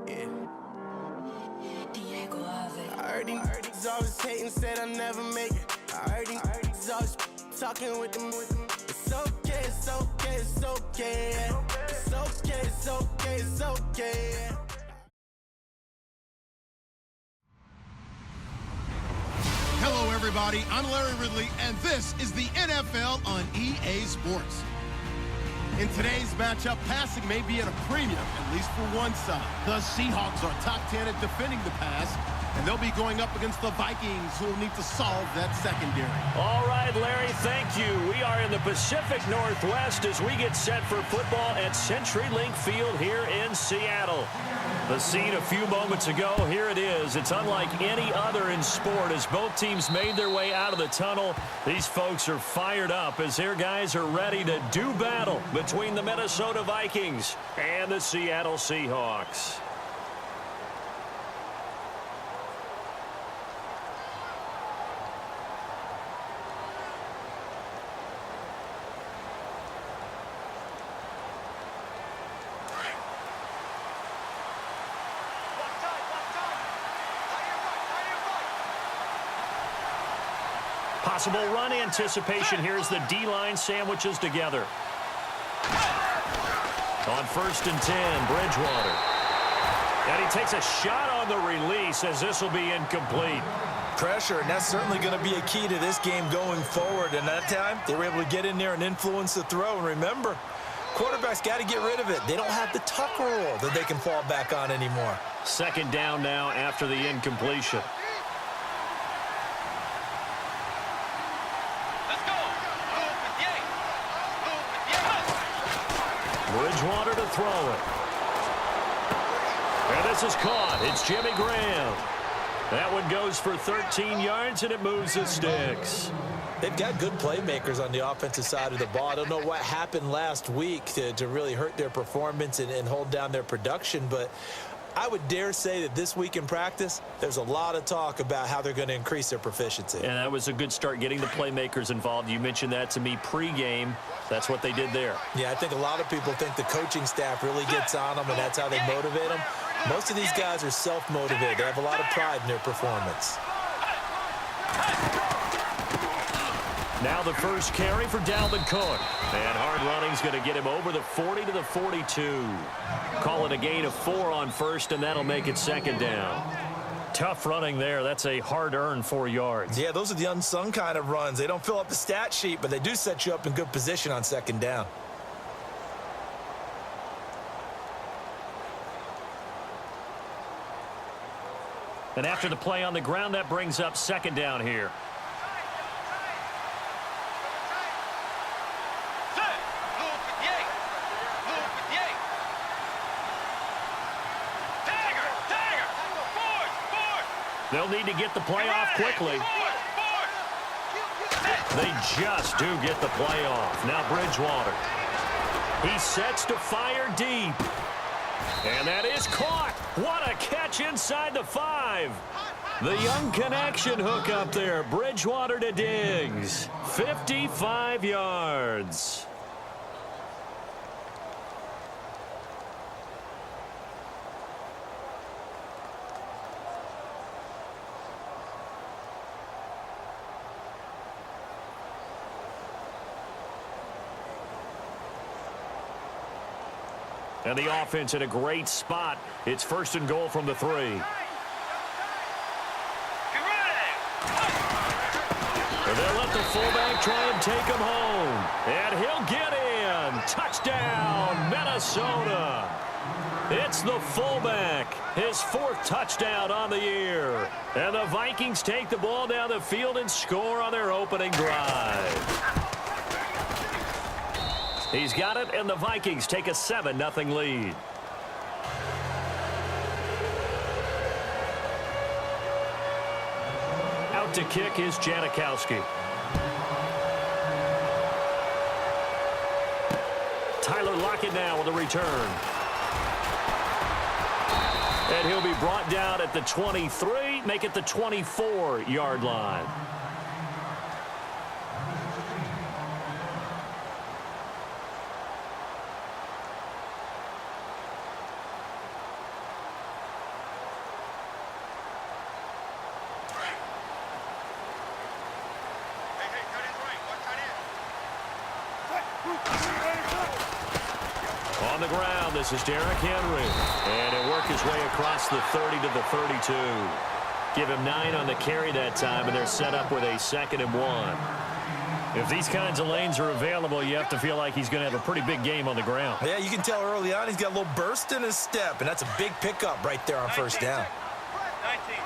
Yeah. I heard these niggas always hating, said I'll never make it. I heard these niggas always talking with them. It's okay, it's okay, it's okay. Yeah. It's okay, it's okay, it's okay. Yeah. Hello, everybody. I'm Larry Ridley, and this is the NFL on EA Sports. In today's matchup, passing may be at a premium, at least for one side. The Seahawks are top 10 at defending the pass, and they'll be going up against the Vikings, who will need to solve that secondary. All right, Larry, thank you. We are in the Pacific Northwest as we get set for football at CenturyLink Field here in Seattle. The scene a few moments ago, here it is. It's unlike any other in sport as both teams made their way out of the tunnel. These folks are fired up as their guys are ready to do battle between the Minnesota Vikings and the Seattle Seahawks. Possible run anticipation. Here's the D-line sandwiches together. On 1st and 10, Bridgewater. And he takes a shot on the release as this will be incomplete. Pressure, and that's certainly going to be a key to this game going forward. And that time, they were able to get in there and influence the throw. And remember, quarterbacks got to get rid of it. They don't have the tuck rule that they can fall back on anymore. 2nd down now after the incompletion. Bridgewater to throw it. And this is caught. It's Jimmy Graham. That one goes for 13 yards, and it moves the sticks. They've got good playmakers on the offensive side of the ball. I don't know what happened last week to really hurt their performance and hold down their production, but I would dare say that this week in practice, there's a lot of talk about how they're going to increase their proficiency. And that was a good start getting the playmakers involved. You mentioned that to me pregame. That's what they did there. Yeah, I think a lot of people think the coaching staff really gets on them, and that's how they motivate them. Most of these guys are self-motivated. They have a lot of pride in their performance. Now the first carry for Dalvin Cook. And hard running's going to get him over the 40 to the 42. Call it a gain of 4 on 1st, and that'll make it 2nd down. Tough running there. That's a hard-earned 4 yards. Yeah, those are the unsung kind of runs. They don't fill up the stat sheet, but they do set you up in good position on 2nd down. And after the play on the ground, that brings up 2nd down here. They'll need to get the play off quickly. They just do get the play off. Now Bridgewater. He sets to fire deep. And that is caught. What a catch inside the 5. The young connection hook up there. Bridgewater to Diggs. 55 yards. And the offense in a great spot. It's 1st and goal from the 3. And they'll let the fullback try and take him home. And he'll get in. Touchdown, Minnesota. It's the fullback. His 4th touchdown on the year. And the Vikings take the ball down the field and score on their opening drive. He's got it, and the Vikings take a 7-0 lead. Out to kick is Janikowski. Tyler Lockett now with a return. And he'll be brought down at the 23, make it the 24-yard line. On the ground, this is Derrick Henry. And he'll work his way across the 30 to the 32. Give him 9 on the carry that time, and they're set up with a 2nd and 1. If these kinds of lanes are available, you have to feel like he's going to have a pretty big game on the ground. Yeah, you can tell early on he's got a little burst in his step, and that's a big pickup right there on first down. 19.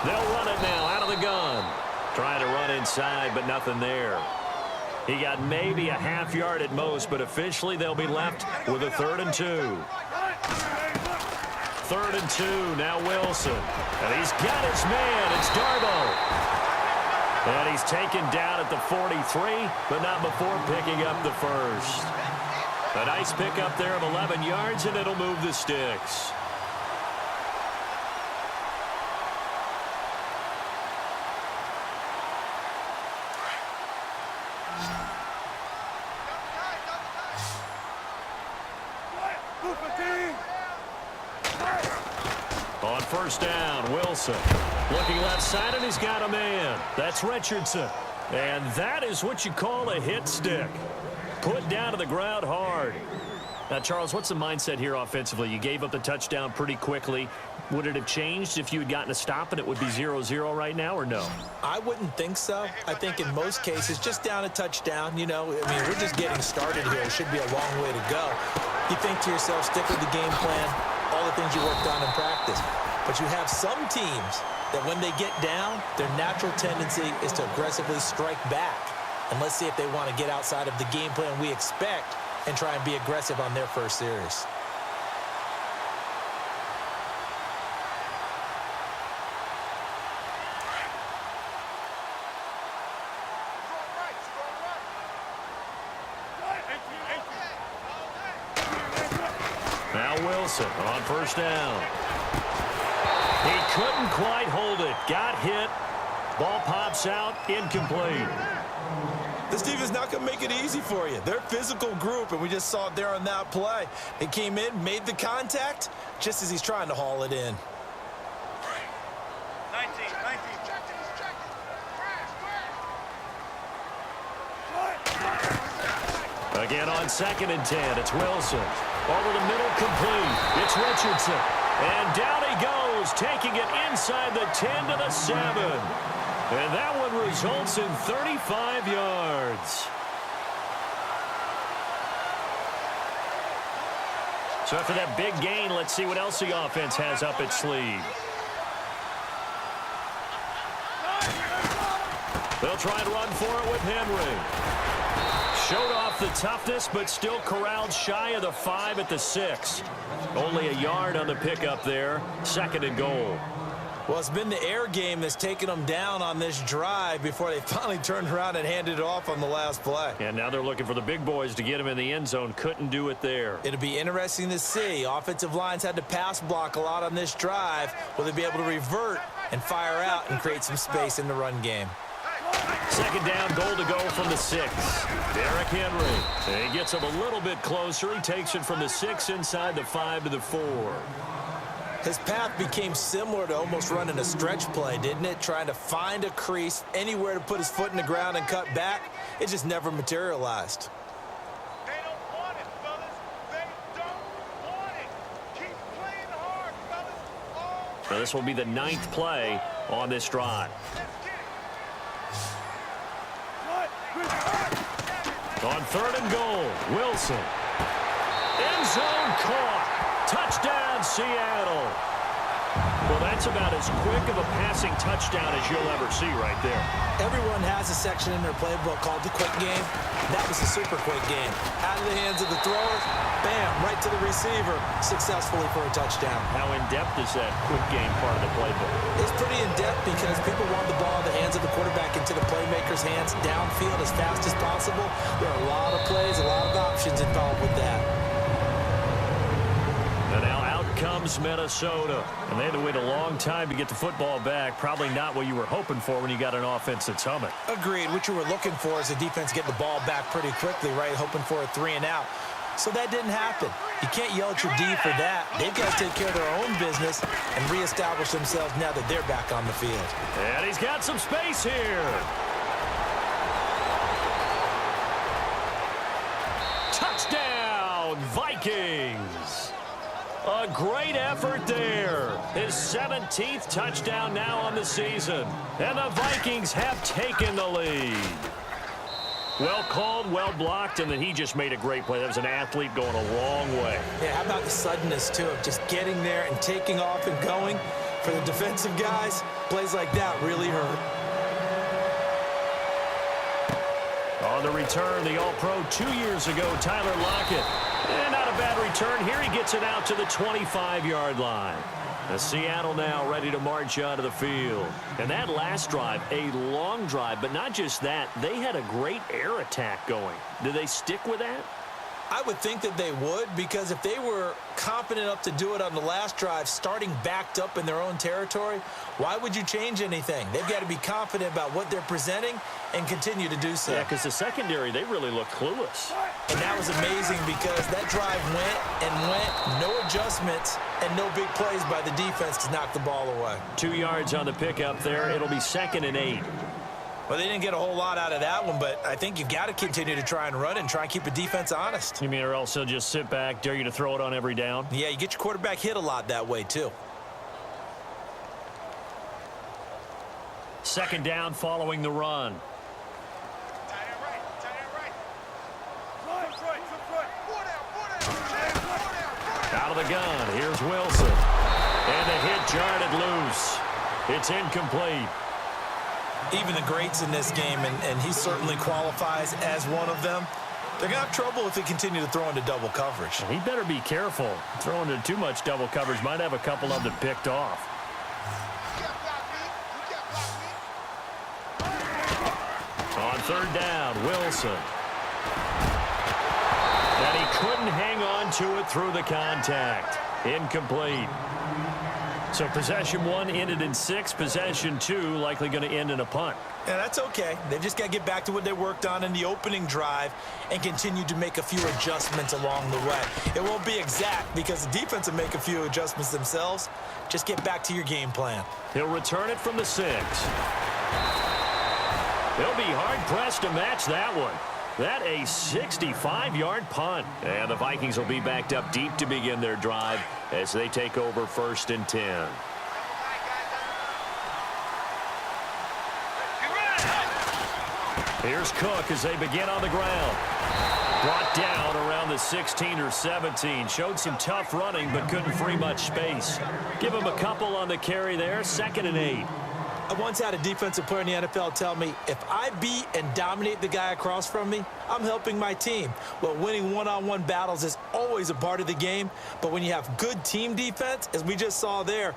They'll run it now out of the gun. Trying to run inside, but nothing there. He got maybe a half yard at most, but officially they'll be left with a 3rd and 2. 3rd and 2, now Wilson. And he's got his man, it's Darbo. And he's taken down at the 43, but not before picking up the first. A nice pickup there of 11 yards, and it'll move the sticks. On first down, Wilson. Looking left side, and he's got a man. That's Richardson. And that is what you call a hit stick. Put down to the ground hard. Now, Charles, what's the mindset here offensively? You gave up the touchdown pretty quickly. Would it have changed if you had gotten a stop and it would be 0-0 right now, or no? I wouldn't think so. I think in most cases, just down a touchdown, you know, I mean, we're just getting started here. It should be a long way to go. You think to yourself, stick with the game plan, all the things you worked on in practice. But you have some teams that when they get down, their natural tendency is to aggressively strike back. And let's see if they want to get outside of the game plan we expect and try and be aggressive on their first series. Now Wilson on first down. He couldn't quite hold it. Got hit. Ball pops out. Incomplete. This defense is not going to make it easy for you. They're a physical group, and we just saw it there on that play. It came in, made the contact, just as he's trying to haul it in. 19. Again on 2nd and 10. It's Wilson. Over the middle, complete. It's Richardson. And down he goes, taking it inside the 10 to the 7. And that one results in 35 yards. So after that big gain, let's see what else the offense has up its sleeve. They'll try and run for it with Henry. Showed off the toughness, but still corralled shy of the 5 at the 6. Only a yard on the pickup there. 2nd and goal. Well, it's been the air game that's taken them down on this drive before they finally turned around and handed it off on the last play. And now they're looking for the big boys to get him in the end zone. Couldn't do it there. It'll be interesting to see. Offensive lines had to pass block a lot on this drive. Will they be able to revert and fire out and create some space in the run game? 2nd down, goal to go from the 6. Derrick Henry. And he gets him a little bit closer. He takes it from the 6 inside the 5 to the 4. His path became similar to almost running a stretch play, didn't it? Trying to find a crease, anywhere to put his foot in the ground and cut back. It just never materialized. They don't want it, fellas. They don't want it. Keep playing hard, fellas. So this will be the 9th play on this drive. On 3rd and goal, Wilson. End zone caught. Touchdown, Seattle. Well, that's about as quick of a passing touchdown as you'll ever see right there. Everyone has a section in their playbook called the quick game. That was a super quick game. Out of the hands of the thrower, bam, right to the receiver, successfully for a touchdown. How in-depth is that quick game part of the playbook? It's pretty in-depth because people want the ball in the hands of the quarterback into the playmaker's hands downfield as fast as possible. There are a lot of plays, a lot of options involved with that. And now out comes Minnesota. And they had to wait a long time to get the football back. Probably not what you were hoping for when you got an offense that's humming. Agreed. What you were looking for is the defense get the ball back pretty quickly, right? Hoping for a 3 and out. So that didn't happen. You can't yell at your D for that. They've got to take care of their own business and reestablish themselves now that they're back on the field. And he's got some space here. Touchdown, Vikings. A great effort there. His 17th touchdown now on the season. And the Vikings have taken the lead. Well called, well blocked, and then he just made a great play. That was an athlete going a long way. Yeah, how about the suddenness, too, of just getting there and taking off and going? For the defensive guys, plays like that really hurt. On the return, the All-Pro 2 years ago, Tyler Lockett. And not a bad return. Here he gets it out to the 25-yard line. The Seattle now ready to march out of the field. And that last drive, a long drive, but not just that. They had a great air attack going. Do they stick with that? I would think that they would, because if they were confident enough to do it on the last drive, starting backed up in their own territory, why would you change anything? They've got to be confident about what they're presenting and continue to do so. Yeah, because the secondary, they really look clueless. And that was amazing because that drive went and went, no adjustments and no big plays by the defense to knock the ball away. 2 yards on the pickup there. It'll be 2nd and 8. Well, they didn't get a whole lot out of that one, but I think you've got to continue to try and run and try and keep the defense honest. You mean or else he'll just sit back, dare you to throw it on every down? Yeah, you get your quarterback hit a lot that way, too. 2nd down following the run. Out of the gun, here's Wilson. And the hit jarred loose. It's incomplete. Even the greats in this game, and he certainly qualifies as one of them, they're going to have trouble if they continue to throw into double coverage. He better be careful. Throwing into too much double coverage might have a couple of them picked off. On 3rd down, Wilson. And he couldn't hang on to it through the contact. Incomplete. So possession 1 ended in 6. Possession 2 likely going to end in a punt. Yeah, that's okay. They've just got to get back to what they worked on in the opening drive and continue to make a few adjustments along the way. It won't be exact because the defense will make a few adjustments themselves. Just get back to your game plan. He'll return it from the 6. They'll be hard-pressed to match that one. That a 65-yard punt. And the Vikings will be backed up deep to begin their drive as they take over 1st and 10. Here's Cook as they begin on the ground. Brought down around the 16 or 17. Showed some tough running but couldn't free much space. Give him a couple on the carry there. 2nd and 8. I once had a defensive player in the NFL tell me, if I beat and dominate the guy across from me, I'm helping my team. Well, winning one-on-one battles is always a part of the game, but when you have good team defense, as we just saw there,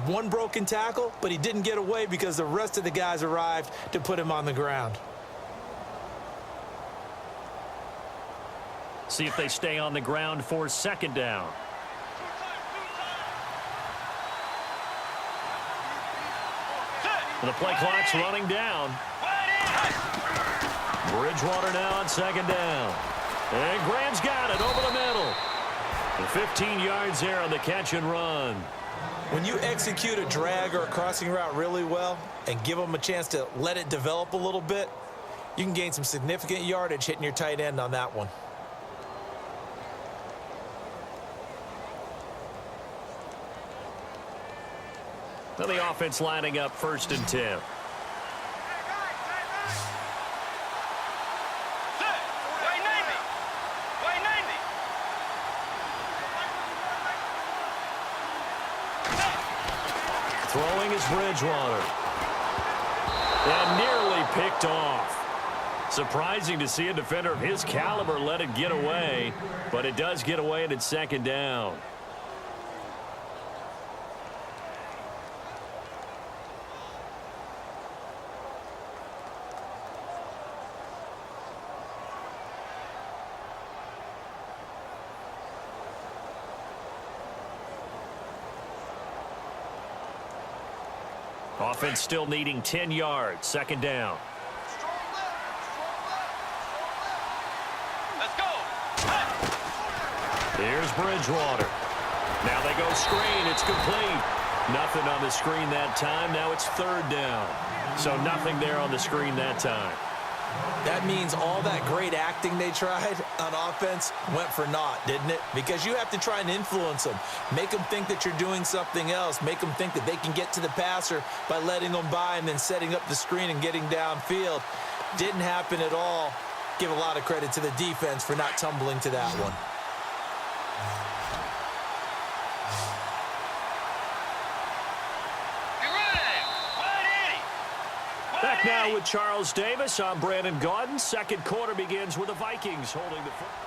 one broken tackle, but he didn't get away because the rest of the guys arrived to put him on the ground. See if they stay on the ground for 2nd down. The play clock's running down. Bridgewater now on 2nd down. And Graham's got it over the middle. And 15 yards there on the catch and run. When you execute a drag or a crossing route really well and give them a chance to let it develop a little bit, you can gain some significant yardage hitting your tight end on that one. Now the offense lining up 1st and 10. Throwing is Bridgewater. And nearly picked off. Surprising to see a defender of his caliber let it get away, but it does get away and it's 2nd down. Offense still needing 10 yards. 2nd down. Let's go. Here's Bridgewater. Now they go screen. It's complete. Nothing on the screen that time. Now it's third down. So nothing there on the screen that time. That means all that great acting they tried on offense went for naught, didn't it? Because you have to try and influence them. Make them think that you're doing something else. Make them think that they can get to the passer by letting them by and then setting up the screen and getting downfield. Didn't happen at all. Give a lot of credit to the defense for not tumbling to that one. Back now with Charles Davis. I'm Brandon Gaudin. Second quarter begins with the Vikings holding the football.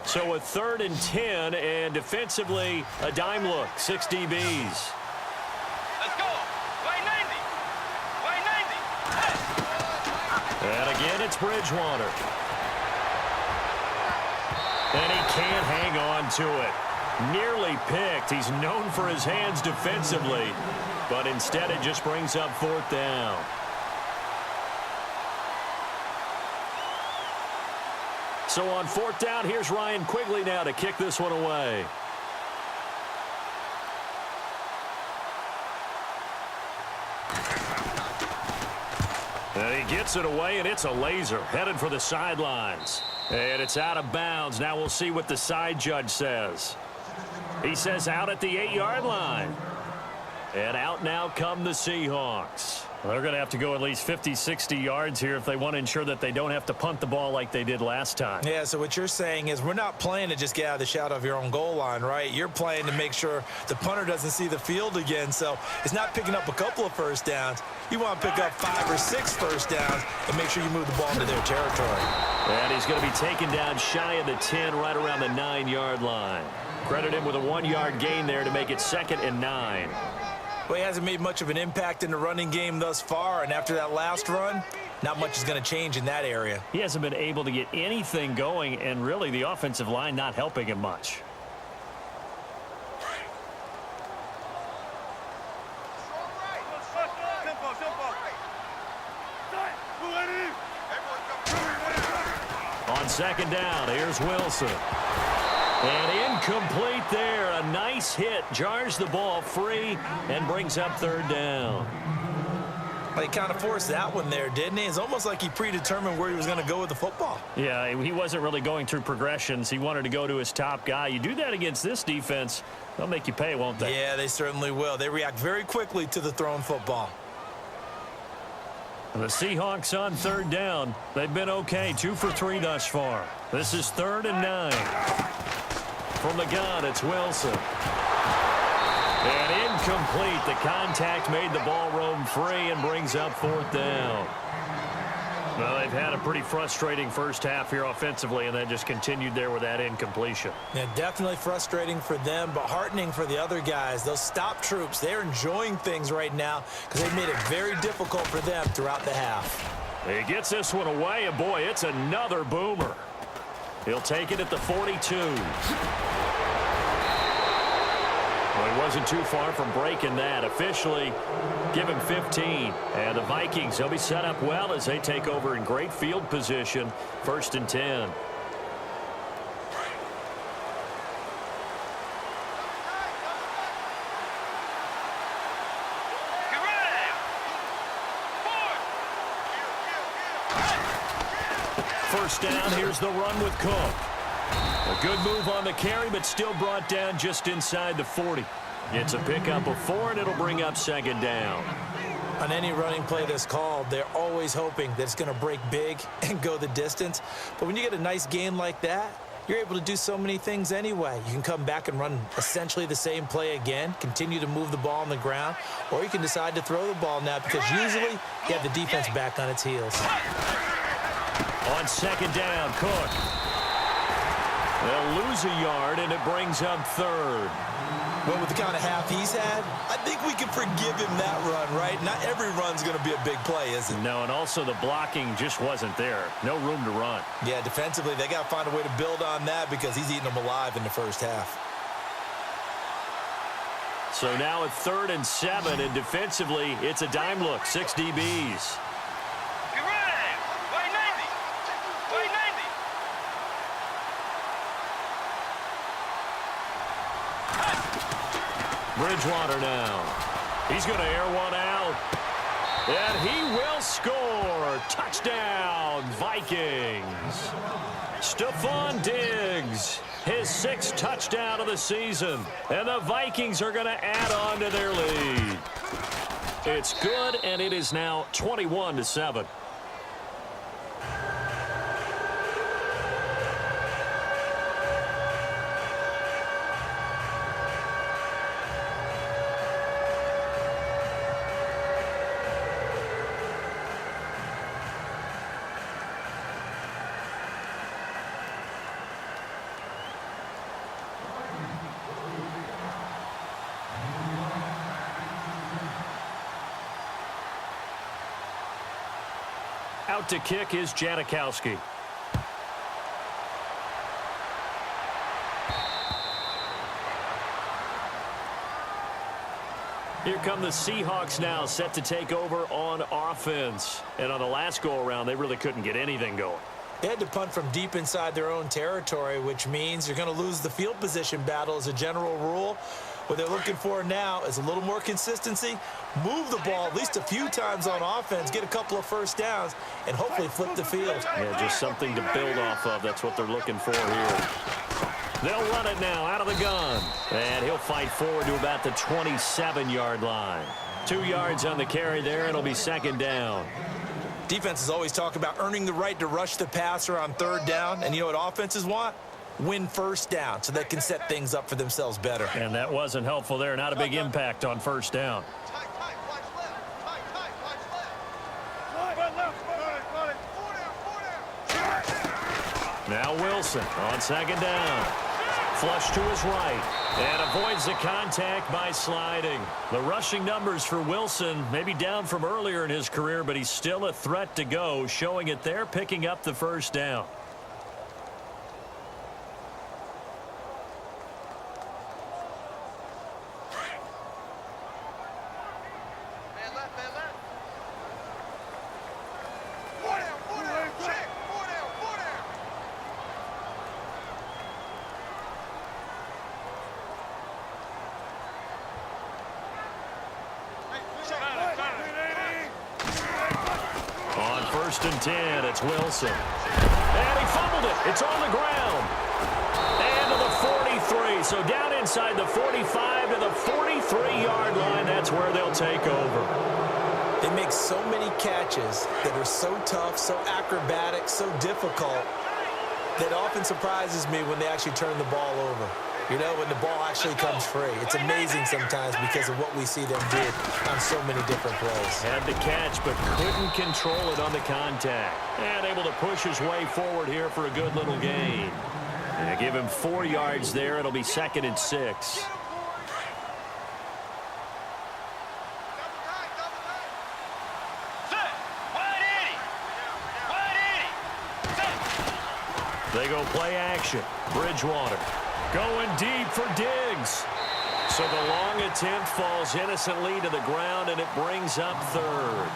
So a 3rd and 10, and defensively, a dime look, 6 DBs. Let's go. Line 90. Line 90. Hey. And again, it's Bridgewater. And he can't hang on to it. Nearly picked. He's known for his hands defensively, but instead it just brings up 4th down. So on 4th down, here's Ryan Quigley now to kick this one away. And he gets it away, and it's a laser headed for the sidelines. And it's out of bounds. Now we'll see what the side judge says. He says out at the 8-yard line. And out now come the Seahawks. Well, they're going to have to go at least 50, 60 yards here if they want to ensure that they don't have to punt the ball like they did last time. Yeah, so what you're saying is we're not playing to just get out of the shadow of your own goal line, right? You're playing to make sure the punter doesn't see the field again. So it's not picking up a couple of first downs. You want to pick up 5 or 6 first downs and make sure you move the ball into their territory. And he's going to be taken down shy of the 10, right around the 9-yard line. Credit him with a 1-yard gain there to make it 2nd and 9. Well, he hasn't made much of an impact in the running game thus far, and after that last run, not much is going to change in that area. He hasn't been able to get anything going, and really the offensive line not helping him much. On 2nd down, here's Wilson. And incomplete there. A nice hit. Jars the ball free and brings up 3rd down. Well, he kind of forced that one there, didn't he? It's almost like he predetermined where he was going to go with the football. Yeah, he wasn't really going through progressions. He wanted to go to his top guy. You do that against this defense, they'll make you pay, won't they? Yeah, they certainly will. They react very quickly to the thrown football. The Seahawks on 3rd down. They've been okay, 2 for 3 thus far. This is 3rd and 9. From the gun, it's Wilson. And incomplete. The contact made the ball roam free and brings up 4th down. Well, they've had a pretty frustrating first half here offensively, and that just continued there with that incompletion. Yeah, definitely frustrating for them, but heartening for the other guys. Those stop troops, they're enjoying things right now because they made it very difficult for them throughout the half. He gets this one away, and boy, it's another boomer. He'll take it at the 42. Well, he wasn't too far from breaking that. Officially, give him 15. And the Vikings, they'll be set up well as they take over in great field position. 1st and 10. First down, here's the run with Cook. A good move on the carry, but still brought down just inside the 40. It's a pickup of 4, and it'll bring up 2nd down. On any running play that's called, they're always hoping that it's going to break big and go the distance. But when you get a nice gain like that, you're able to do so many things anyway. You can come back and run essentially the same play again, continue to move the ball on the ground, or you can decide to throw the ball now because usually you have the defense back on its heels. On 2nd down, Cook. They'll lose a yard, and it brings up 3rd. Well, with the kind of half he's had, I think we can forgive him that run, right? Not every run's going to be a big play, is it? No, and also the blocking just wasn't there. No room to run. Yeah, defensively, they got to find a way to build on that because he's eating them alive in the first half. So now at 3rd and 7, and defensively, it's a dime look, 6 DBs. Bridgewater now. He's going to air one out. And he will score. Touchdown, Vikings. Stephon Diggs, his 6th touchdown of the season. And the Vikings are going to add on to their lead. It's good, and it is now 21-7. Out to kick is Janikowski. Here come the Seahawks now, set to take over on offense. And on the last go-around, they really couldn't get anything going. They had to punt from deep inside their own territory, which means you're going to lose the field position battle as a general rule. What they're looking for now is a little more consistency, move the ball at least a few times on offense, get a couple of first downs, and hopefully flip the field. Yeah, just something to build off of. That's what they're looking for here. They'll run it now out of the gun. And he'll fight forward to about the 27-yard line. 2 yards on the carry there. It'll be 2nd down. Defenses always talk about earning the right to rush the passer on 3rd down. And you know what offenses want? Win first down so they can set things up for themselves better. And that wasn't helpful there. Not a big impact on 1st down. Now Wilson on 2nd down. Flush to his right. And avoids the contact by sliding. The rushing numbers for Wilson maybe down from earlier in his career, but he's still a threat to go, showing it there, picking up the 1st down. On 1st and 10, it's Wilson. And he fumbled it. It's on the ground. And to the 43. So down inside the 45 to the 43-yard line. That's where they'll take over. They make so many catches that are so tough, so acrobatic, so difficult that often surprises me when they actually turn the ball over. You know, when the ball actually comes free. It's amazing sometimes because of what we see them do on so many different plays. Had the catch, but couldn't control it on the contact. And able to push his way forward here for a good little gain. And give him 4 yards there. It'll be 2nd and 6. They go play action. Bridgewater going deep for Diggs. So the long attempt falls innocently to the ground, and it brings up 3rd.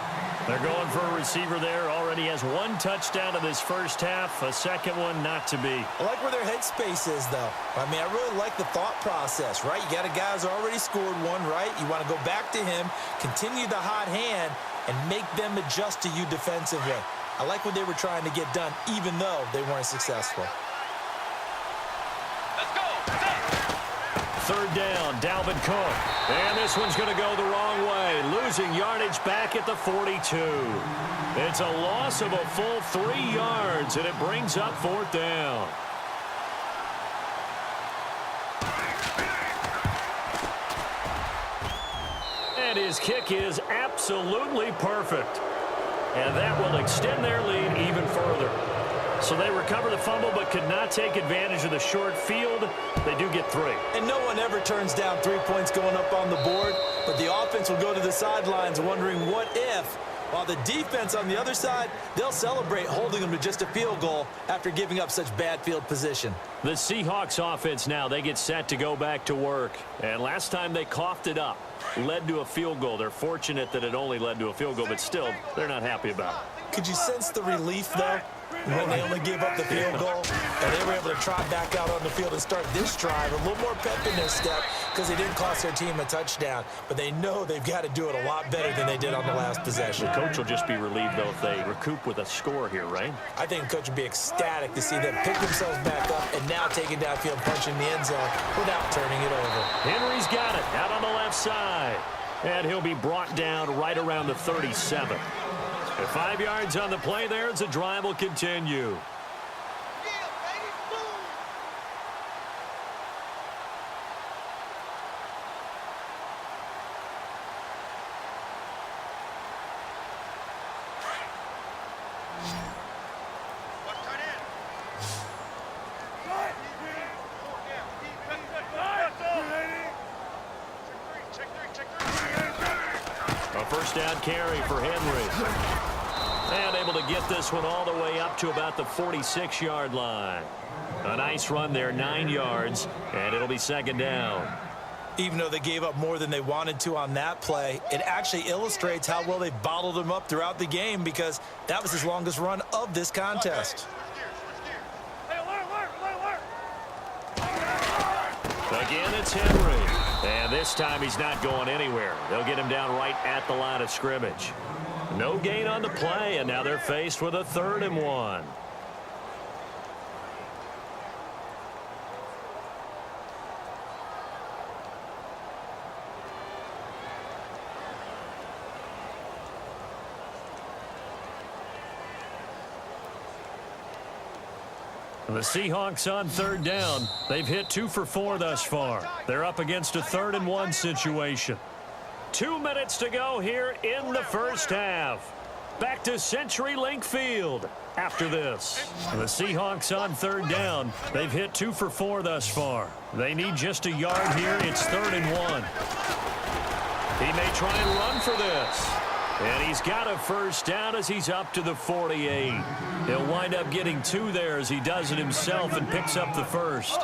They're going for a receiver there. Already has 1 touchdown in this first half. A 2nd one not to be. I like where their headspace is, though. I mean, I really like the thought process, right? You got a guy who's already scored 1, right? You want to go back to him, continue the hot hand, and make them adjust to you defensively. I like what they were trying to get done, even though they weren't successful. Let's go. 3rd down, Dalvin Cook. And this one's going to go the wrong way. Losing yardage back at the 42. It's a loss of a full 3 yards, and it brings up 4th down. And his kick is absolutely perfect. And that will extend their lead even further. So they recover the fumble but could not take advantage of the short field. They do get 3. And no one ever turns down 3 points going up on the board, but the offense will go to the sidelines wondering what if, while the defense on the other side, they'll celebrate holding them to just a field goal after giving up such bad field position. The Seahawks offense now, they get set to go back to work. And last time they coughed it up, led to a field goal. They're fortunate that it only led to a field goal, but still, they're not happy about it. Could you sense the relief, though, when they only gave up the field goal and they were able to trot back out on the field and start this drive a little more pep in their step because they didn't cost their team a touchdown, but they know they've got to do it a lot better than they did on the last possession. The coach will just be relieved, though, if they recoup with a score here, right? I think the coach would be ecstatic to see them pick themselves back up and now take it downfield, punching the end zone without turning it over. Henry's got it out on the left side, and he'll be brought down right around the 37. 5 yards on the play there as the drive will continue. A first down carry for Henry. And able to get this one all the way up to about the 46-yard line. A nice run there, 9 yards, and it'll be second down. Even though they gave up more than they wanted to on that play, it actually illustrates how well they bottled them up throughout the game because that was his longest run of this contest. Again, it's Henry. And this time he's not going anywhere. They'll get him down right at the line of scrimmage. No gain on the play, and now they're faced with a 3rd and 1. The Seahawks on 3rd down. They've hit 2 for 4 thus far. They're up against a 3rd and 1 situation. 2 minutes to go here in the first half. Back to CenturyLink Field after this. The Seahawks on 3rd down. They've hit 2 for 4 thus far. They need just a yard here. It's 3rd and 1. He may try and run for this. And he's got a first down as he's up to the 48. He'll wind up getting 2 there as he does it himself and picks up the first.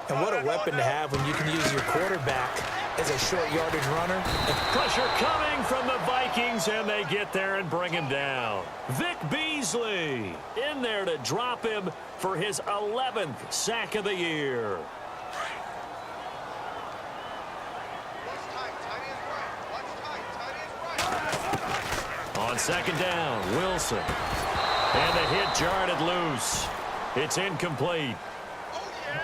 And what a weapon to have when you can use your quarterback as a short yardage runner. Pressure coming from the Vikings, and they get there and bring him down. Vic Beasley in there to drop him for his 11th sack of the year. On second down, Wilson. And the hit jarred it loose. It's incomplete.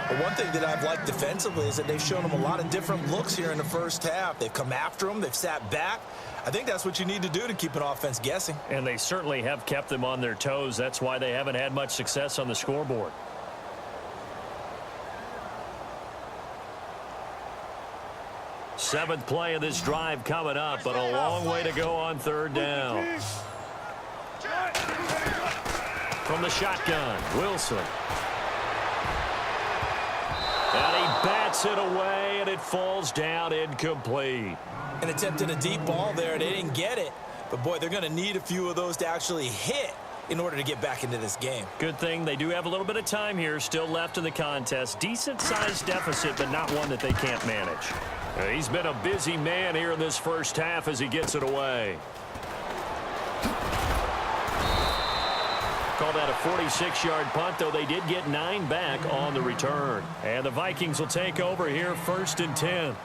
But one thing that I've liked defensively is that they've shown them a lot of different looks here in the first half. They've come after them. They've sat back. I think that's what you need to do to keep an offense guessing. And they certainly have kept them on their toes. That's why they haven't had much success on the scoreboard. Seventh play of this drive coming up, but a long way to go on 3rd down. From the shotgun, Wilson. And he bats it away, and it falls down incomplete. And attempted a deep ball there. They didn't get it. But, boy, they're going to need a few of those to actually hit in order to get back into this game. Good thing they do have a little bit of time here still left in the contest. Decent-sized deficit, but not one that they can't manage. He's been a busy man here in this first half as he gets it away. Call that a 46-yard punt, though they did get 9 back on the return. And the Vikings will take over here 1st and 10.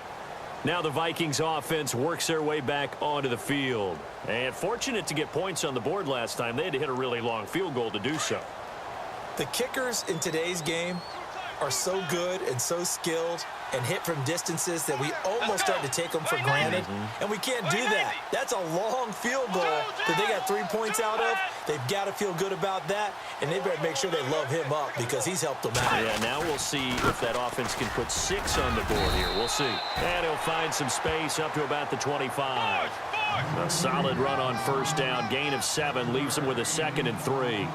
Now the Vikings offense works their way back onto the field. And fortunate to get points on the board last time. They had to hit a really long field goal to do so. The kickers in today's game are so good and so skilled and hit from distances that we almost start to take them for granted. And we can't do that. That's a long field goal that they got 3 points out of. They've got to feel good about that, and they better make sure they love him up because he's helped them out. Yeah, now we'll see if that offense can put 6 on the board here. We'll see. And he'll find some space up to about the 25. A solid run on 1st down. Gain of 7 leaves him with a 2nd and 3.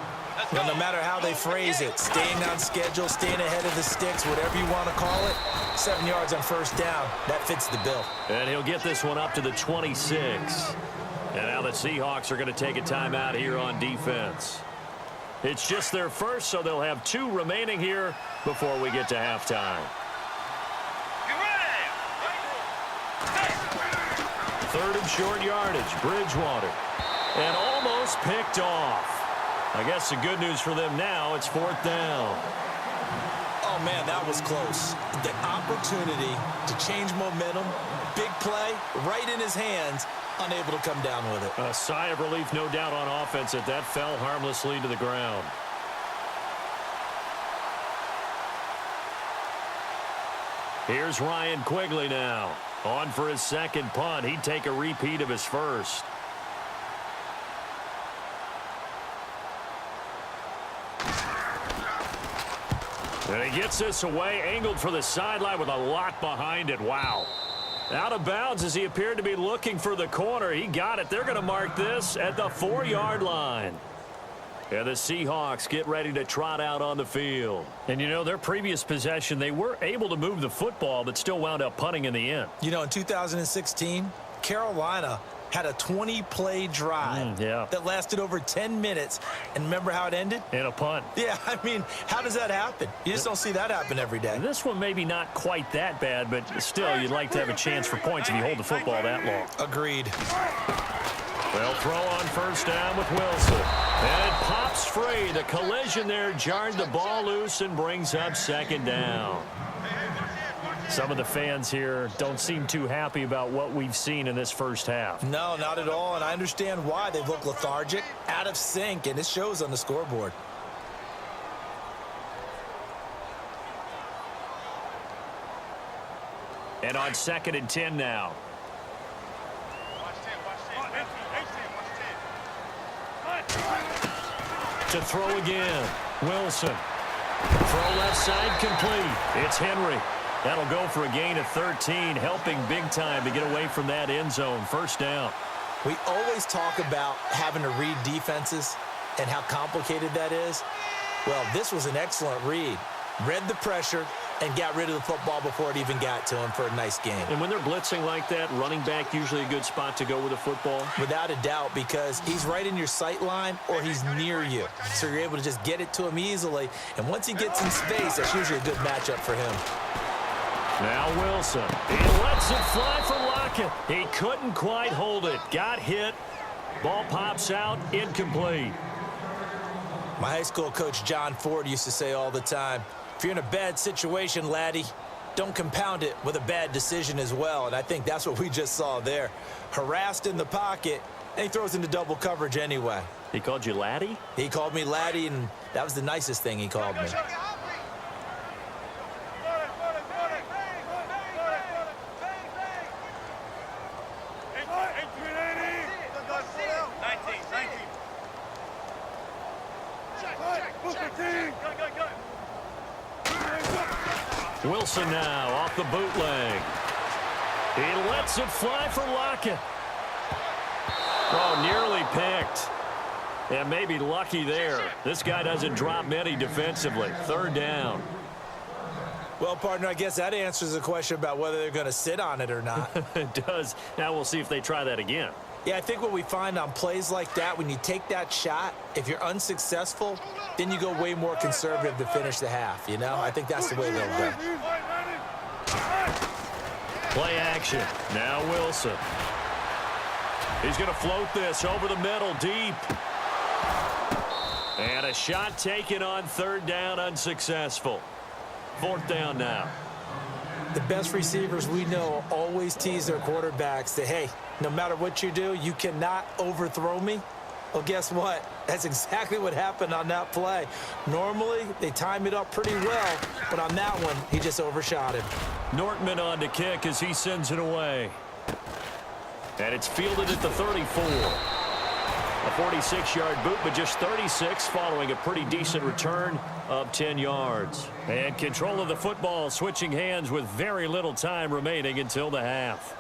Well, no matter how they phrase it, staying on schedule, staying ahead of the sticks, whatever you want to call it, 7 yards on first down, that fits the bill. And he'll get this one up to the 26. And now the Seahawks are going to take a timeout here on defense. It's just their first, so they'll have 2 remaining here before we get to halftime. Third and short yardage, Bridgewater. And almost picked off. I guess the good news for them now, it's 4th down. Oh, man, that was close. The opportunity to change momentum, big play, right in his hands, unable to come down with it. A sigh of relief, no doubt, on offense that fell harmlessly to the ground. Here's Ryan Quigley now. On for his second punt. He'd take a repeat of his first. And he gets this away, angled for the sideline with a lot behind it. Wow. Out of bounds as he appeared to be looking for the corner. He got it. They're going to mark this at the 4-yard line. And the Seahawks get ready to trot out on the field. And, you know, their previous possession, they were able to move the football, but still wound up punting in the end. You know, in 2016, Carolina had a 20-play drive that lasted over 10 minutes. And remember how it ended? In a punt. Yeah, I mean, how does that happen? You just don't see that happen every day. This one maybe not quite that bad, but still, you'd like to have a chance for points if you hold the football that long. Agreed. They'll throw on first down with Wilson. And it pops free. The collision there jarred the ball loose and brings up 2nd down. Some of the fans here don't seem too happy about what we've seen in this first half. No, not at all, and I understand why. They look lethargic, out of sync, and it shows on the scoreboard. And on 2nd and 10 now. To throw again. Wilson. Throw left side complete. It's Henry. That'll go for a gain of 13, helping big time to get away from that end zone. First down. We always talk about having to read defenses and how complicated that is. Well, this was an excellent read. Read the pressure and got rid of the football before it even got to him for a nice game. And when they're blitzing like that, running back usually a good spot to go with the football? Without a doubt, because he's right in your sight line or he's near you. So you're able to just get it to him easily. And once he gets in space, that's usually a good matchup for him. Now Wilson. He lets it fly for Lockett. He couldn't quite hold it. Got hit. Ball pops out. Incomplete. My high school coach, John Ford, used to say all the time, if you're in a bad situation, laddie, don't compound it with a bad decision as well. And I think that's what we just saw there. Harassed in the pocket, and he throws into double coverage anyway. He called you laddie? He called me laddie, and that was the nicest thing he called me. Wilson now off the bootleg. He lets it fly for Lockett. Oh, nearly picked. And maybe lucky there. This guy doesn't drop many defensively. 3rd down. Well, partner, I guess that answers the question about whether they're going to sit on it or not. It does. Now we'll see if they try that again. Yeah, I think what we find on plays like that, when you take that shot, if you're unsuccessful, then you go way more conservative to finish the half, you know? I think that's the way they'll go. Play action. Now Wilson. He's going to float this over the middle, deep. And a shot taken on 3rd down, unsuccessful. 4th down now. The best receivers we know always tease their quarterbacks that, hey, no matter what you do, you cannot overthrow me. Well, guess what? That's exactly what happened on that play. Normally, they time it up pretty well, but on that one, he just overshot him. Nortman on to kick as he sends it away. And it's fielded at the 34. A 46-yard boot, but just 36 following a pretty decent return of 10 yards. And control of the football, switching hands with very little time remaining until the half.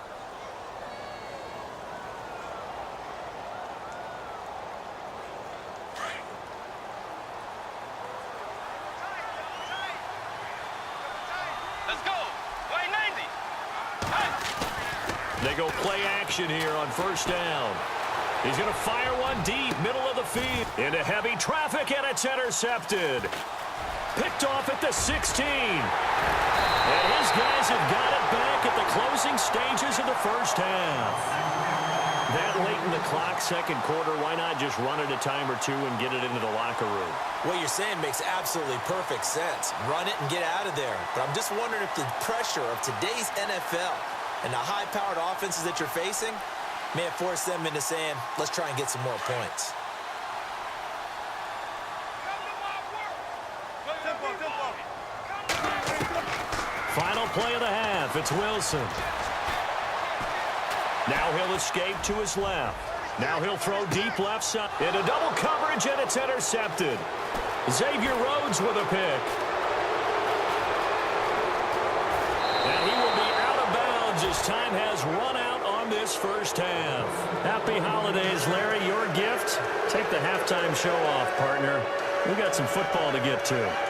They go play action here on first down. He's going to fire one deep, middle of the field. Into heavy traffic, and it's intercepted. Picked off at the 16. And his guys have got it back at the closing stages of the first half. That late in the clock, second quarter, why not just run it a time or two and get it into the locker room? What you're saying makes absolutely perfect sense. Run it and get out of there. But I'm just wondering if the pressure of today's NFL and the high-powered offenses that you're facing may have forced them into saying, let's try and get some more points. Final play of the half. It's Wilson. Now he'll escape to his left. Now he'll throw deep left side. Into double coverage, and it's intercepted. Xavier Rhodes with a pick. And he will be out of bounds as time has run out on this first half. Happy holidays, Larry. Your gift? Take the halftime show off, partner. We got some football to get to.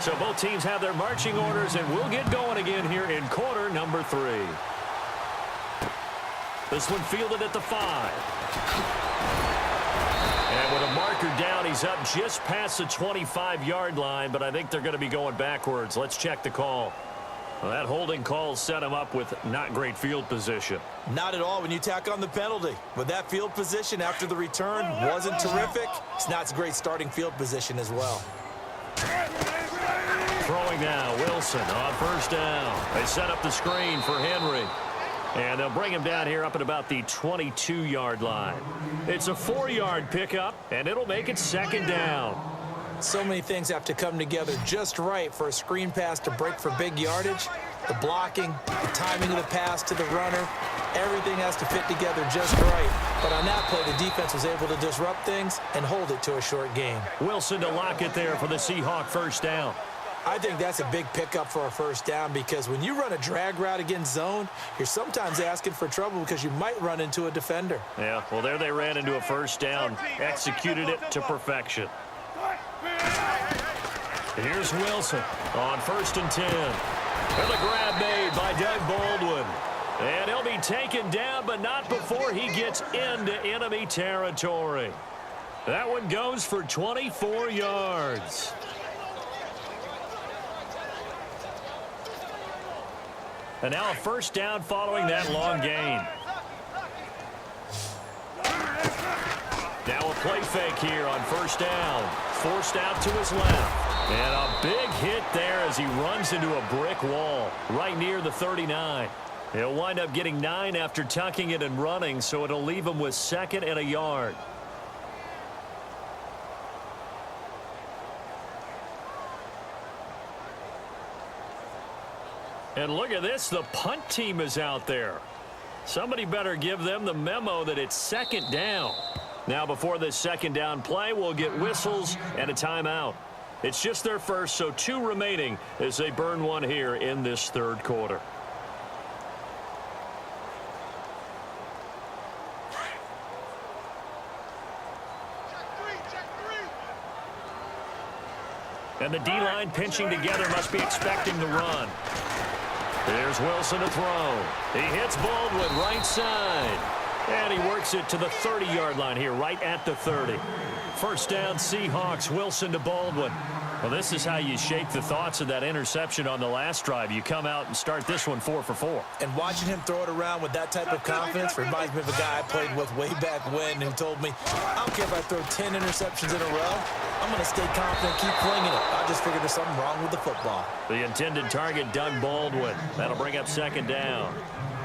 So both teams have their marching orders, and we'll get going again here in quarter number 3. This one fielded at the 5. And with a marker down, he's up just past the 25-yard line, but I think they're going to be going backwards. Let's check the call. Well, that holding call set him up with not great field position. Not at all when you tack on the penalty. But that field position after the return wasn't terrific. It's not a great starting field position as well. Throwing now, Wilson on first down. They set up the screen for Henry. And they'll bring him down here up at about the 22-yard line. It's a 4-yard pickup, and it'll make it second down. So many things have to come together just right for a screen pass to break for big yardage. The blocking, the timing of the pass to the runner, everything has to fit together just right. But on that play, the defense was able to disrupt things and hold it to a short gain. Wilson to lock it there for the Seahawk first down. I think that's a big pickup for a first down because when you run a drag route against zone, you're sometimes asking for trouble because you might run into a defender. Yeah, well, there they ran into a first down, executed it to perfection. Here's Wilson on first and 10. And the grab made by Doug Baldwin. And he'll be taken down, but not before he gets into enemy territory. That one goes for 24 yards. And now a first down following that long gain. Now a play fake here on first down. Forced out to his left. And a big hit there as he runs into a brick wall right near the 39. He'll wind up getting 9 after tucking it and running, so it'll leave him with 2nd and a yard. And look at this, the punt team is out there. Somebody better give them the memo that it's 2nd down. Now before this 2nd down play, we'll get whistles and a timeout. It's just their first, so 2 remaining as they burn one here in this 3rd quarter. And the D-line pinching together must be expecting the run. There's Wilson to throw. He hits Baldwin right side. And he works it to the 30-yard line here, right at the 30. First down, Seahawks. Wilson to Baldwin. Well, this is how you shake the thoughts of that interception on the last drive. You come out and start this one 4 for 4. And watching him throw it around with that type of confidence reminds me of a guy I played with way back when who told me, I don't care if I throw 10 interceptions in a row. I'm going to stay confident, keep flinging it. I just figured there's something wrong with the football. The intended target, Doug Baldwin. That'll bring up 2nd down.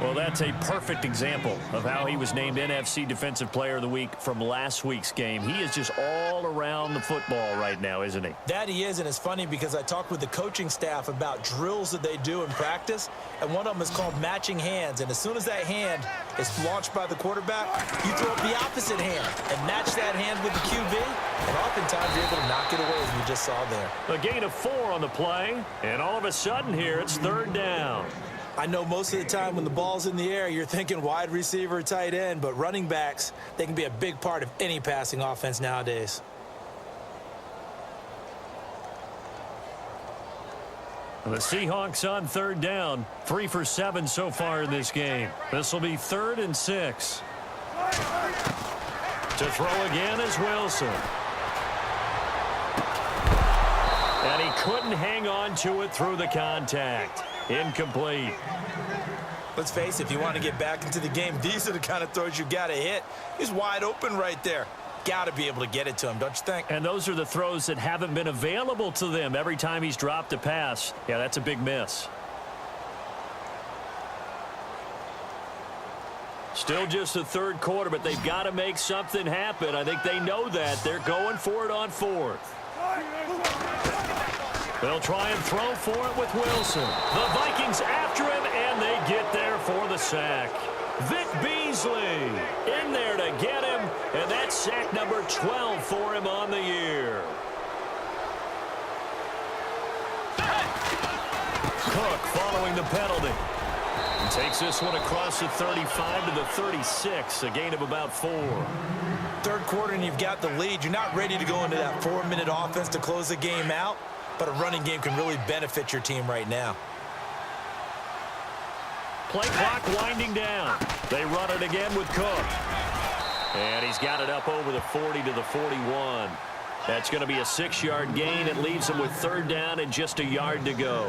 Well, that's a perfect example of how he was named NFC Defensive Player of the Week from last week's game. He is just all around the football right now, isn't he? That he is, and it's funny because I talked with the coaching staff about drills that they do in practice, and one of them is called matching hands. And as soon as that hand is launched by the quarterback, you throw up the opposite hand and match that hand with the QB, and oftentimes you're able to knock it away, as we just saw there. A gain of 4 on the play, and all of a sudden here it's 3rd down. I know most of the time when the ball's in the air, you're thinking wide receiver, tight end, but running backs, they can be a big part of any passing offense nowadays. The Seahawks on 3rd down, 3 for 7 so far in this game. This will be 3rd and 6. To throw again is Wilson. And he couldn't hang on to it through the contact. Incomplete. Let's face it, if you want to get back into the game, these are the kind of throws you got to hit. He's wide open right there. Got to be able to get it to him, don't you think? And those are the throws that haven't been available to them every time he's dropped a pass. Yeah, that's a big miss. Still just the 3rd quarter, but they've got to make something happen. I think they know that. They're going for it on 4th. They'll try and throw for it with Wilson. The Vikings after him, and they get there for the sack. Vic Beasley in there to get him, and that's sack number 12 for him on the year. Cook following the penalty. And takes this one across the 35 to the 36, a gain of about 4. 3rd quarter, and you've got the lead. You're not ready to go into that 4-minute offense to close the game out, but a running game can really benefit your team right now. Play clock winding down. They run it again with Cook. And he's got it up over the 40 to the 41. That's going to be a 6-yard gain. It leaves them with 3rd down and just a yard to go.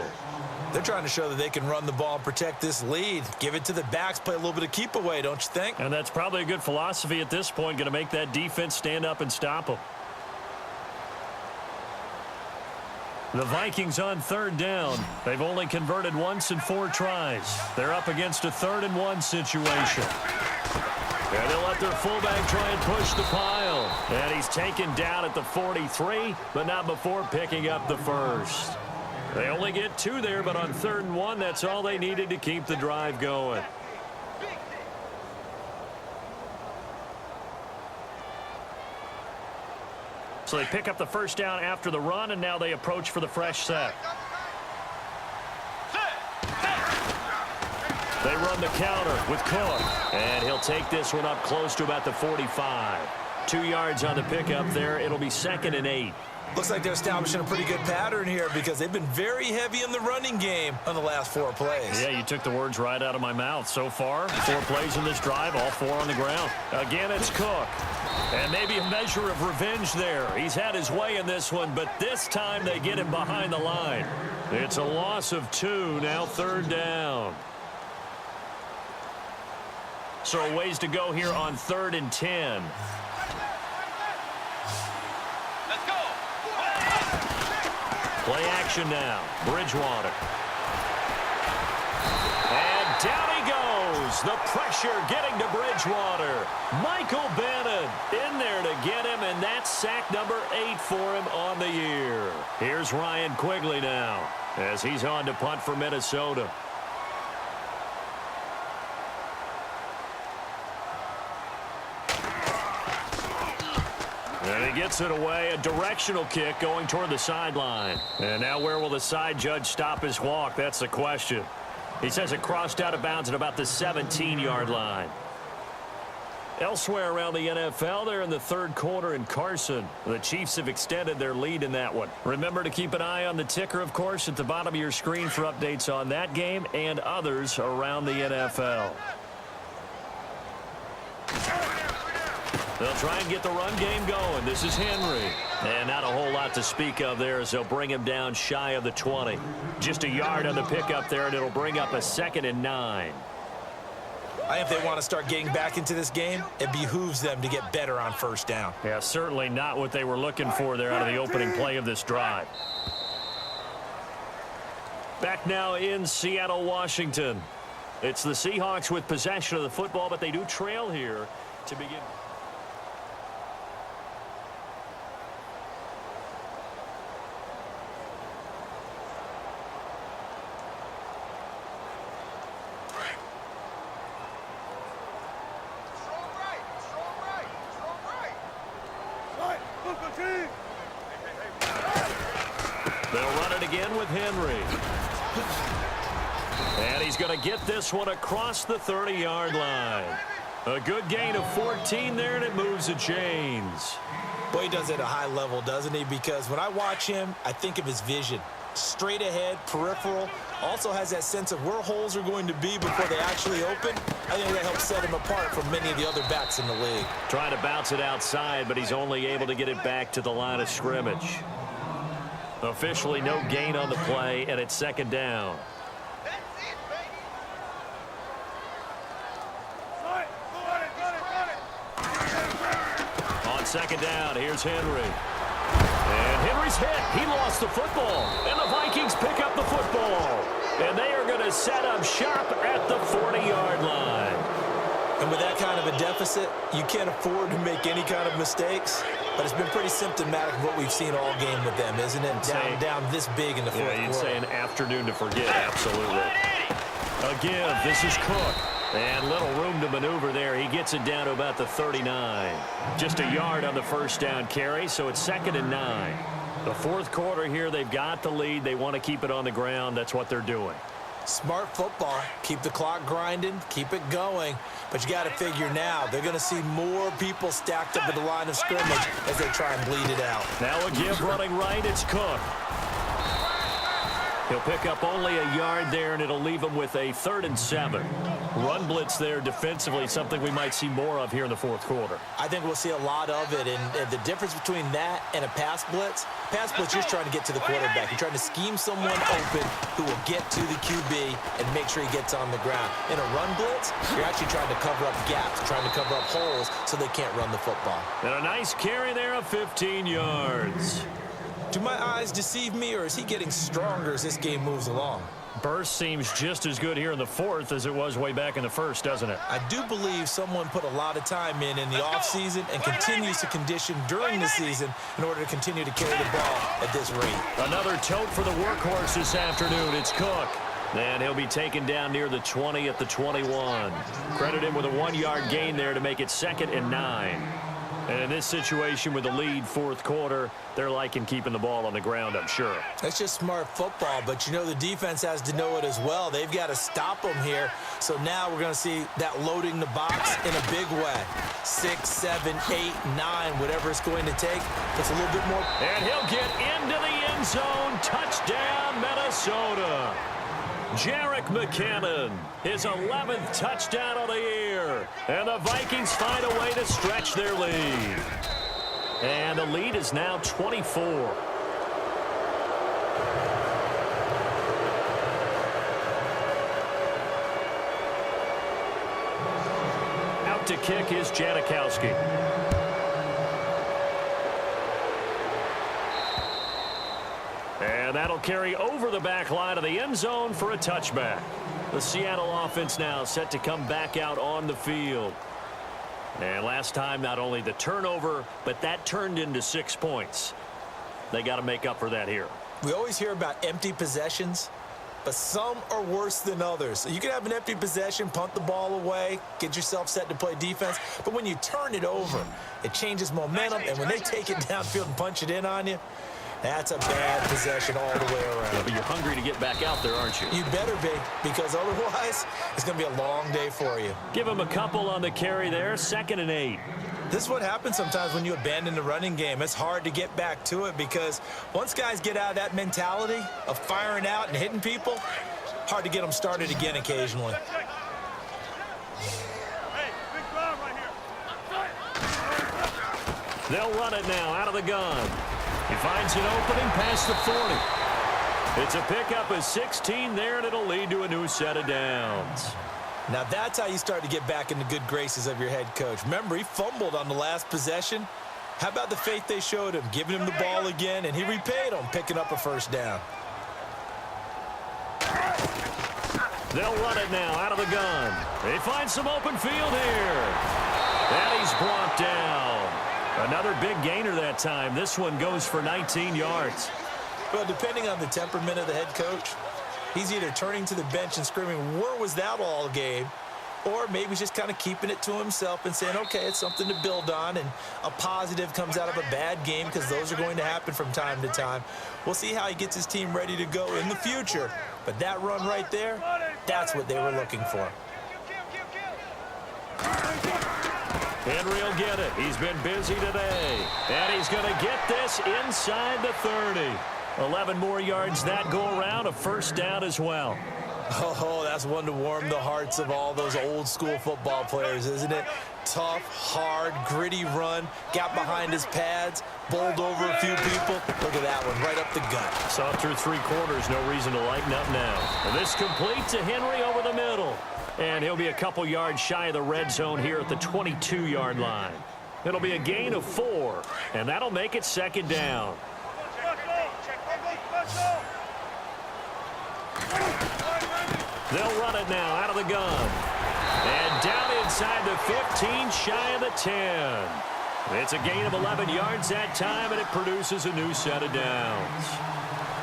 They're trying to show that they can run the ball and protect this lead. Give it to the backs, play a little bit of keep away, don't you think? And that's probably a good philosophy at this point, going to make that defense stand up and stop them. The Vikings on 3rd down. They've only converted once in 4 tries. They're up against a 3rd and 1 situation. And they'll let their fullback try and push the pile. And he's taken down at the 43, but not before picking up the 1st. They only get 2 there, but on 3rd and 1, that's all they needed to keep the drive going. So they pick up the 1st down after the run, and now they approach for the fresh set. They run the counter with Cook, and he'll take this one up close to about the 45. 2 yards on the pickup there. It'll be 2nd and 8. Looks like they're establishing a pretty good pattern here because they've been very heavy in the running game on the last 4 plays. Yeah, you took the words right out of my mouth. So far, 4 plays in this drive, all 4 on the ground. Again, it's Cook. And maybe a measure of revenge there. He's had his way in this one, but this time they get him behind the line. It's a loss of 2, now 3rd down. So a ways to go here on 3rd and 10. Play action now. Bridgewater. And down he goes. The pressure getting to Bridgewater. Michael Bannon in there to get him, and that's sack number 8 for him on the year. Here's Ryan Quigley now as he's on to punt for Minnesota. And he gets it away, a directional kick going toward the sideline. And now where will the side judge stop his walk? That's the question. He says it crossed out of bounds at about the 17-yard line. Elsewhere around the NFL, they're in the 3rd quarter in Carson. The Chiefs have extended their lead in that one. Remember to keep an eye on the ticker, of course, at the bottom of your screen for updates on that game and others around the NFL. They'll try and get the run game going. This is Henry. And not a whole lot to speak of there as they'll bring him down shy of the 20. Just a yard on the pickup there, and it'll bring up a 2nd and 9. I think if they want to start getting back into this game, it behooves them to get better on 1st down. Yeah, certainly not what they were looking for there out of the opening play of this drive. Back now in Seattle, Washington. It's the Seahawks with possession of the football, but they do trail here to begin. They'll run it again with Henry. And he's going to get this one across the 30-yard line. A good gain of 14 there, and it moves the chains. Boy, he does it at a high level, doesn't he? Because when I watch him, I think of his vision. Straight ahead, peripheral. Also has that sense of where holes are going to be before they actually open. I think that helps set him apart from many of the other backs in the league. Trying to bounce it outside, but he's only able to get it back to the line of scrimmage. Officially no gain on the play, and it's second down. On second down, here's Henry. And Henry's hit. He lost the football. And the Vikings pick up the football. And they are going to set up shop at the 40-yard line. And with that kind of a deficit, you can't afford to make any kind of mistakes. But it's been pretty symptomatic of what we've seen all game with them, isn't it? Down this big in the fourth quarter. Yeah, you'd say an afternoon to forget, absolutely. A give, this is Cook. And little room to maneuver there. He gets it down to about the 39. Just a yard on the first down carry, so it's 2nd and 9. The fourth quarter here, they've got the lead. They want to keep it on the ground. That's what they're doing. Smart football. Keep the clock grinding. Keep it going. But you got to figure now, they're going to see more people stacked up at the line of scrimmage as they try and bleed it out. Now a give running right. It's Cook. He'll pick up only a yard there, and it'll leave him with a 3rd and 7. Run blitz there defensively, something we might see more of here in the fourth quarter. I think we'll see a lot of it, and the difference between that and a pass blitz, you're just trying to get to the quarterback. You're trying to scheme someone open who will get to the QB and make sure he gets on the ground. In a run blitz, you're actually trying to cover up gaps, trying to cover up holes so they can't run the football. And a nice carry there of 15 yards. Do my eyes deceive me, or is he getting stronger as this game moves along? Burst seems just as good here in the fourth as it was way back in the first, doesn't it? I do believe someone put a lot of time in the offseason and continues to condition during the season in order to continue to carry the ball at this rate. Another tote for the workhorse this afternoon. It's Cook. And he'll be taken down near the 20 at the 21. Credit him with a 1-yard gain there to make it 2nd and 9. And in this situation with the lead fourth quarter, they're liking keeping the ball on the ground, I'm sure. That's just smart football, but you know the defense has to know it as well. They've got to stop them here. So now we're going to see that loading the box in a big way. 6, 7, 8, 9, whatever it's going to take. It's a little bit more. And he'll get into the end zone. Touchdown, Minnesota. Jerick McKinnon, his 11th touchdown of the year. And the Vikings find a way to stretch their lead. And the lead is now 24. Out to kick is Janikowski. And that'll carry over the back line of the end zone for a touchback. The Seattle offense now set to come back out on the field. And last time, not only the turnover, but that turned into 6 points. They got to make up for that here. We always hear about empty possessions, but some are worse than others. So you can have an empty possession, punt the ball away, get yourself set to play defense. But when you turn it over, it changes momentum. And when they take it downfield and punch it in on you, that's a bad possession all the way around. Yeah, but you're hungry to get back out there, aren't you? You better be, because otherwise it's going to be a long day for you. Give him a couple on the carry there, 2nd and 8. This is what happens sometimes when you abandon the running game. It's hard to get back to it because once guys get out of that mentality of firing out and hitting people, hard to get them started again occasionally. They'll run it now out of the gun. He finds an opening past the 40. It's a pickup of 16 there, and it'll lead to a new set of downs. Now that's how you start to get back in the good graces of your head coach. Remember, he fumbled on the last possession. How about the faith they showed him, giving him the ball again, and he repaid them, picking up a first down. They'll run it now out of the gun. They find some open field here. And he's brought down. Another big gainer that time. This one goes for 19 yards. Well, depending on the temperament of the head coach, he's either turning to the bench and screaming, "Where was that all game?" Or maybe he's just kind of keeping it to himself and saying, okay, it's something to build on, and a positive comes out of a bad game, because those are going to happen from time to time. We'll see how he gets his team ready to go in the future. But that run right there, that's what they were looking for. Henry will get it. He's been busy today. And he's going to get this inside the 30. 11 more yards that go around, a first down as well. Oh, that's one to warm the hearts of all those old school football players, isn't it? Tough, hard, gritty run, got behind his pads, bowled over a few people. Look at that one, right up the gut. Saw it through 3 quarters, no reason to lighten up now. And this complete to Henry over the middle. And he'll be a couple yards shy of the red zone here at the 22-yard line. It'll be a gain of 4, and that'll make it second down. They'll run it now out of the gun. And down inside the 15, shy of the 10. It's a gain of 11 yards that time, and it produces a new set of downs.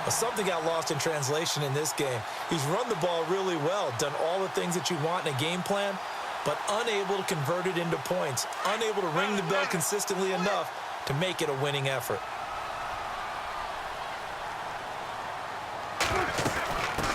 Something got lost in translation in this game. He's run the ball really well, done all the things that you want in a game plan, but unable to convert it into points, unable to ring the bell consistently enough to make it a winning effort.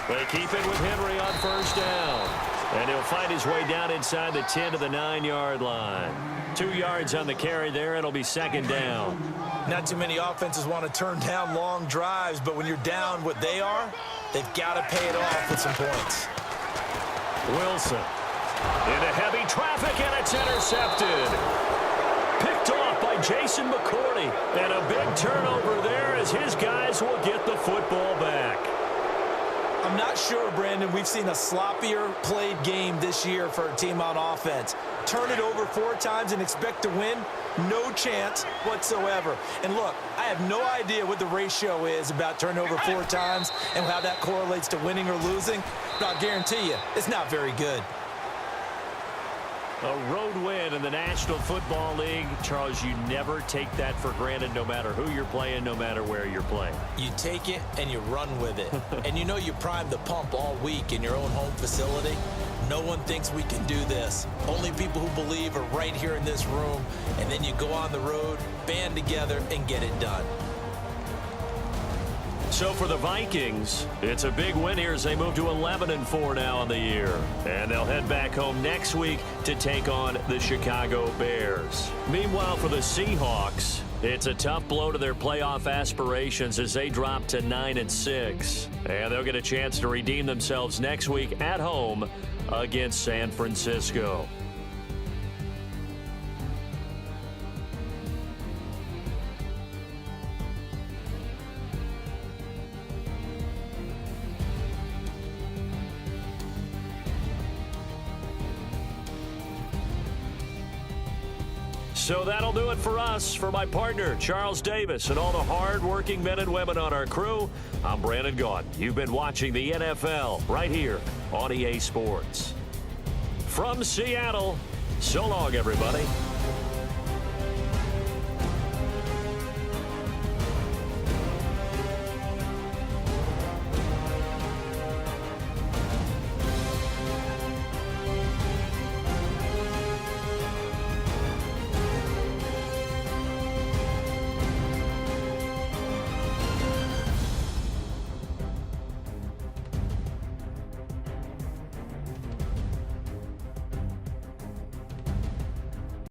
They keep it with Henry on first down. And he'll find his way down inside the 10 to the 9-yard line. 2 yards on the carry there. It'll be second down. Not too many offenses want to turn down long drives, but when you're down what they are, they've got to pay it off with some points. Wilson into heavy traffic, and it's intercepted. Picked off by Jason McCourty. And a big turnover there as his guys will get the football back. I'm not sure, Brandon, we've seen a sloppier played game this year for a team on offense. Turn it over 4 times and expect to win? No chance whatsoever. And look, I have no idea what the ratio is about turnover 4 times and how that correlates to winning or losing, but I'll guarantee you it's not very good. A road win in the National Football League. Charles, you never take that for granted, no matter who you're playing, no matter where you're playing. You take it and you run with it. And you know you primed the pump all week in your own home facility. No one thinks we can do this. Only people who believe are right here in this room. And then you go on the road, band together, and get it done. So for the Vikings, it's a big win here as they move to 11-4 now on the year. And they'll head back home next week to take on the Chicago Bears. Meanwhile, for the Seahawks, it's a tough blow to their playoff aspirations as they drop to 9-6. And they'll get a chance to redeem themselves next week at home against San Francisco. So that'll do it for us. For my partner, Charles Davis, and all the hard-working men and women on our crew, I'm Brandon Gaudin. You've been watching the NFL right here on EA Sports. From Seattle, so long, everybody.